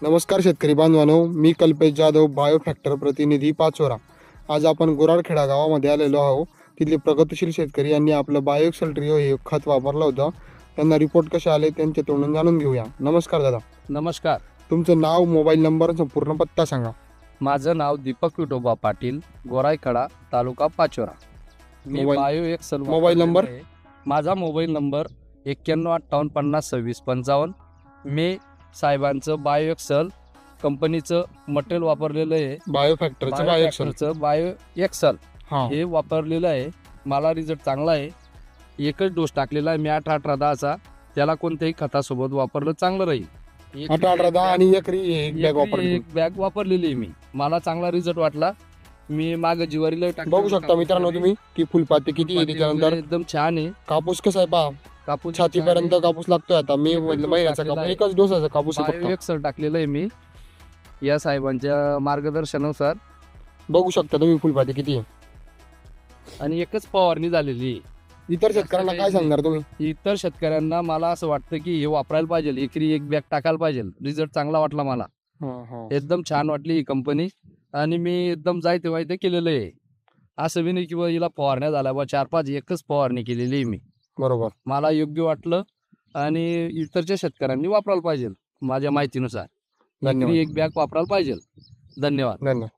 नमस्कार शेतकरी बांधवांनो, मी कल्पेश जाधव, बायो फॅक्टर प्रतिनिधी पाचोरा. आज आपण गोराडखेडा गावामध्ये आलेलो आहोत. तिथले प्रगतशील शेतकरी यांनी आपलं बायोएक्सेल ट्रिओ हे खत वापरलं होतं. त्यांना रिपोर्ट कसे आले त्यांच्या तोंडून जाणून घेऊया. नमस्कार दादा. नमस्कार. तुमचं नाव, मोबाईल नंबर आणि संपूर्ण पत्ता सांगा. माझं नाव दीपक विठोबा पाटील, गोराईखडा, तालुका पाचोरा. मी मोबाईल- बायोएक्सेल मोबाईल नंबर? वापरलेला आहे. माझा मोबाईल नंबर 9158502655. मी साहेबांचं बायोएक्सेल कंपनीचं मटेरियल वापरलेलं आहे. बायो फॅक्टरचं बायोएक्सेल. बायोएक्सेल हां, हे वापरलेलं आहे. मला रिझल्ट चांगला आहे. एकच डोस टाकलेला आहे मी 8-18-10चा. त्याला कोणत्याही खतासोबत वापरलं चांगलं राहील. 8-10 आणि एकरी एक बॅग वापरली. एक बॅग वापरलेली आहे मी. मला चांगला रिझल्ट वाटला. मी माग ज्वारीला बघू शकता मित्रांनो तुम्ही की फुलपाती किती आहे. त्याच्यानंतर एकदम छान आहे. कापूस कसा आहे पहा, कापूस छातीपर्यंत कापूस लागतोय. आता मी एकच म्हटलं डोस महिन्याचा टाकलेला कापूस, आहे. एकच डोसाचा कापूस आहे फक्त. बायोएक्सेल टाकलेलं आहे मी या साहेबांच्या मार्गदर्शनानुसार. बघू शकता तुम्ही फुलपाती किती आहे. आणि एकच फवारणी झालेली आहे. इतर शेतकऱ्यांना काय सांगणार तुम्ही? इतर शेतकऱ्यांना मला असं वाटतं की हे वापरायला पाहिजे. एकरी एक बॅग टाकायला पाहिजे. रिझल्ट चांगला वाटला मला. एकदम छान वाटली ही कंपनी. आणि मी एकदम जायते वायते केलेलं आहे. असं बी नाही की हिला फवारण्या झाल्या बा 4-5, एकच फवारणी केलेली आहे मी. बरोबर. मला योग्य वाटलं आणि इतरच्या शेतकऱ्यांनी वापरायला पाहिजे. माझ्या माहितीनुसार धन्यवाद. एक बॅग वापरायला पाहिजे. धन्यवाद. धन्यवाद.